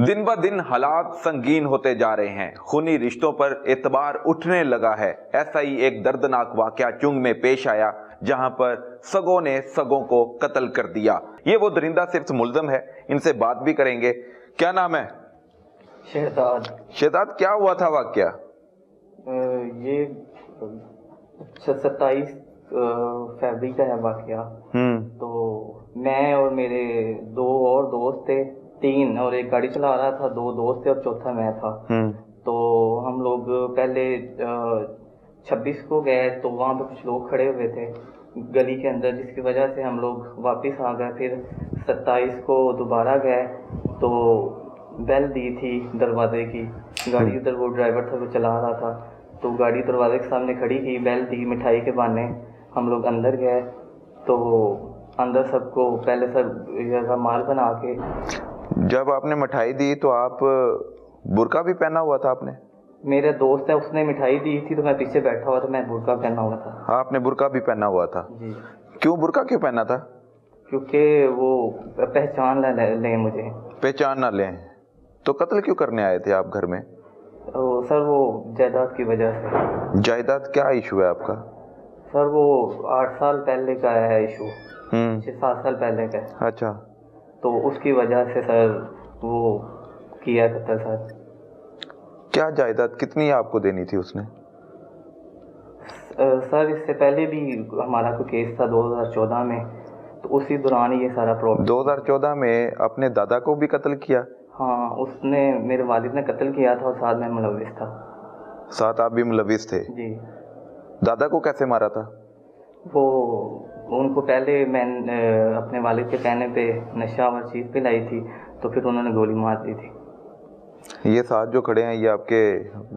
دن ب دن حالات سنگین ہوتے جا رہے ہیں، خونی رشتوں پر اعتبار اٹھنے لگا ہے۔ ایسا ہی ایک دردناک واقعہ چنگ میں پیش آیا جہاں پر سگوں نے سگوں کو قتل کر دیا۔ یہ وہ درندہ صرف ملزم ہے، ان سے بات بھی کریں گے۔ کیا نام ہے؟ شہزاد۔ شہزاد، کیا ہوا تھا واقعہ؟ یہ 27 فروری کا ہے واقعہ۔ تو میں اور میرے 2 اور دوست تھے، 3 اور ایک گاڑی چلا رہا تھا، 2 دوست تھے اور چوتھا میں تھا۔ تو ہم لوگ پہلے 26 کو گئے تو وہاں پہ کچھ لوگ کھڑے ہوئے تھے گلی کے اندر، جس کی وجہ سے ہم لوگ واپس آ گئے۔ پھر 27 کو دوبارہ گئے تو بیل دی تھی دروازے کی، گاڑی ادھر وہ ڈرائیور تھا وہ چلا رہا تھا، تو گاڑی دروازے کے سامنے کھڑی کی، بیل دی مٹھائی کے بہانے۔ ہم لوگ اندر گئے تو اندر سب کو پہلے سب مال بنا کے۔ جب آپ نے مٹھائی دی تو آپ برقع بھی پہنا ہوا تھا؟ آپ نے؟ میرے دوست ہے، اس نے مٹھائی دی تھی تو میں پیچھے بیٹھا ہوا تھا، میں برقع پہنا ہوا تھا۔ آپ نے برقع بھی پہنا ہوا تھا؟ جی۔ کیوں برقع کیوں پہنا تھا؟ کیونکہ وہ پہچان لیں مجھے۔ پہچان نہ لیں تو قتل کیوں کرنے آئے تھے آپ گھر میں؟ سر وہ جائیداد کی وجہ سے۔ جائیداد کیا ایشو ہے آپ کا؟ سر وہ 8 سال پہلے کا ہے ایشو، 6-7 سال پہلے کا ہے۔ اچھا، تو اس کی وجہ سے سر وہ کیا قتل۔ سر کیا جائیداد کتنی آپ کو دینی تھی اس نے؟ سر اس سے پہلے بھی ہمارا کوئی کیس تھا 2014 میں، تو اسی دوران یہ سارا پرابلم۔ 2014 میں اپنے دادا کو بھی قتل کیا؟ ہاں، اس نے میرے والد نے قتل کیا تھا اور ساتھ میں ملوث تھا۔ ساتھ آپ بھی ملوث تھے؟ جی۔ دادا کو کیسے مارا تھا؟ وہ ان کو پہلے میں اپنے والد کے کہنے پہ نشہ اور چیز پلائی تھی، تو پھر انہوں نے گولی مار دی تھی۔ یہ ساتھ جو کھڑے ہیں یہ آپ کے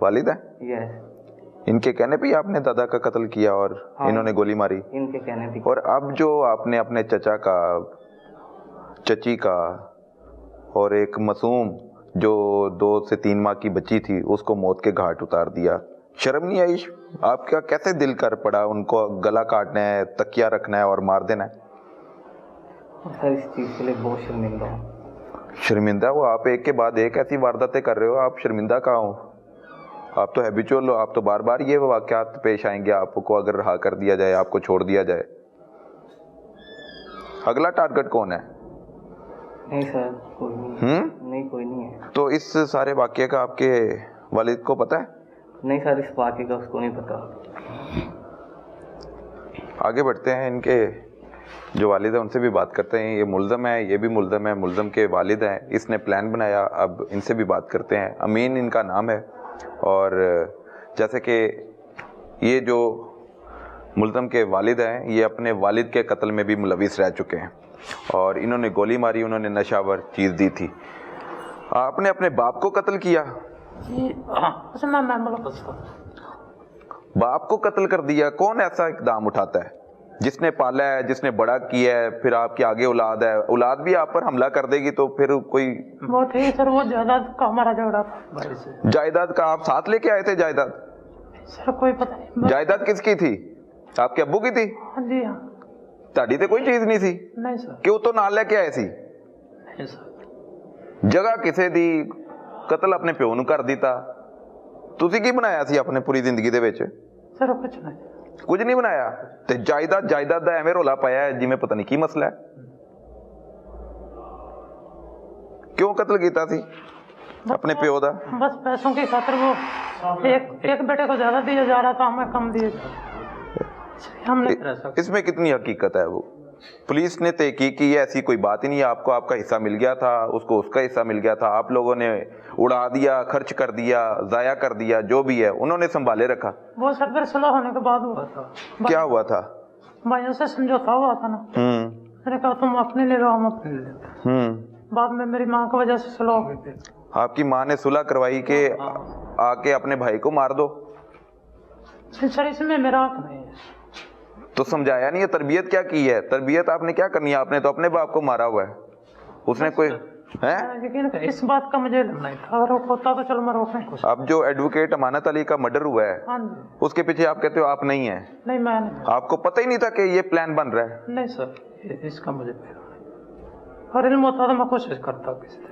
والد ہیں؟ یس۔ ان کے کہنے پہ ہی آپ نے دادا کا قتل کیا اور انہوں نے گولی ماری؟ ان کے کہنے پہ۔ اور اب جو آپ نے اپنے چچا کا، چچی کا اور ایک معصوم جو 2 سے 3 ماہ کی بچی تھی اس کو موت کے گھاٹ اتار دیا، شرم نہیں آئی؟ آپ کا کیسے دل کر پڑا ان کو گلا کاٹنا ہے، تکیہ رکھنا ہے اور مار دینا ہے؟ سر اس چیز کے لیے بہت شرمندہ ہوں۔ شرمندہ ہو؟ آپ ایک کے بعد ایک ایسی وارداتیں کر رہے ہو، آپ شرمندہ کہاں ہو؟ آپ تو ہیبیچول ہو، آپ تو بار بار یہ واقعات پیش آئیں گے آپ کو اگر رہا کر دیا جائے، آپ کو چھوڑ دیا جائے۔ اگلا ٹارگٹ کون ہے؟ نہیں سر، کوئی نہیں۔ نہیں، کوئی نہیں ہے۔ تو اس سارے واقعے کا آپ کے والد کو پتہ ہے؟ نہیں سر، اس واقعے کا اس کو نہیں پتا۔ آگے بڑھتے ہیں، ان کے جو والد ہیں ان سے بھی بات کرتے ہیں۔ یہ ملزم ہے، یہ بھی ملزم ہے، ملزم کے والد ہیں، اس نے پلان بنایا۔ اب ان سے بھی بات کرتے ہیں۔ امین ان کا نام ہے، اور جیسے کہ یہ جو ملزم کے والد ہیں یہ اپنے والد کے قتل میں بھی ملوث رہ چکے ہیں، اور انہوں نے گولی ماری، انہوں نے نشہ ور چیز دی تھی۔ آپ نے اپنے باپ کو قتل کیا؟ جی میں ملوث تھا۔ باپ کو قتل کر دیا؟ کون ایسا اقدام اٹھاتا ہے جس نے پالا ہے، جس نے بڑا کیا ہے، پھر آپ کی آگے اولاد ہے، اولاد بھی آپ پر حملہ کر دے گی تو پھر کوئی؟ بہت ہی سر، وہ جائیداد کا ہمارا جھگڑا تھا بھائی سے۔ جائیداد کا آپ ساتھ لے کے آئے تھے؟ جائیداد سر کوئی پتہ نہیں۔ جائیداد کس کی تھی؟ آپ کے ابو کی تھی؟ جی ہاں۔ تہاڈی تے کوئی چیز نہیں سی؟ نہیں سر۔ کیوں تو نال لے کے آئے سی؟ نہیں سر۔ جگہ کسے دی، قتل اپنے پیو نو کر دیتا، تسی کی بنایا سی اپنے پوری زندگی دے وچ؟ سر کچھ نہیں۔ کچھ نہیں بنایا تے جائیداد جائیداد دا ایویں رولا پایا ہے جی میں پتہ نہیں کی مسئلہ ہے۔ کیوں قتل کیتا سی اپنے پیو دا؟ بس پیسوں کی خاطر، وہ ایک بیٹے کو زیادہ دیا جا رہا تھا، ہمیں کم دیا جا رہا۔ ہم نے اس میں کتنی حقیقت ہے؟ وہ پولیس نے تحقیق کی ہے، ایسی کوئی بات ہی نہیں ہے، آپ کو آپ کا حصہ مل گیا تھا، اس کو اس کا حصہ مل گیا تھا، آپ لوگوں نے اڑا دیا، خرچ کر دیا، ضائع کر دیا، جو بھی ہے انہوں نے سنبھالے رکھا۔ وہ سب پھر صلح ہونے کے بعد ہوا تھا۔ کیا ہوا تھا؟ بھائیوں سے سمجھوتا ہوا تھا نا، میں نے کہا تم اپنے لے لو، ہم اپنے لے لیتے۔ بعد میں میری ماں کی وجہ سے صلح ہو گئی تھی۔ آپ کی ماں نے صلح کروائی کہ آ کے اپنے بھائی کو مار دو؟ سر اس میں میرا حق نہیں ہے۔ تو سمجھایا نہیں ہے؟ تربیت کیا کی ہے؟ تربیت آپ نے کیا کرنی ہے؟ آپ نے تو اپنے باپ کو مارا ہوا ہے، اس نے کوئی ہے؟ لیکن اس بات کا مجھے نہیں تھا، اگر ہوتا تو چلو میں روکنے کو۔ اب جو ایڈوکیٹ امانت علی کا مرڈر ہوا ہے ہاں جی، اس کے پیچھے آپ کہتے ہو آپ نہیں ہیں؟ نہیں میں نہیں۔ آپ کو پتہ ہی نہیں تھا کہ یہ پلان بن رہا ہے؟ نہیں سر، اس کا مجھے پھر اور علم ہوتا تو میں کوشش کرتا کسی طرح۔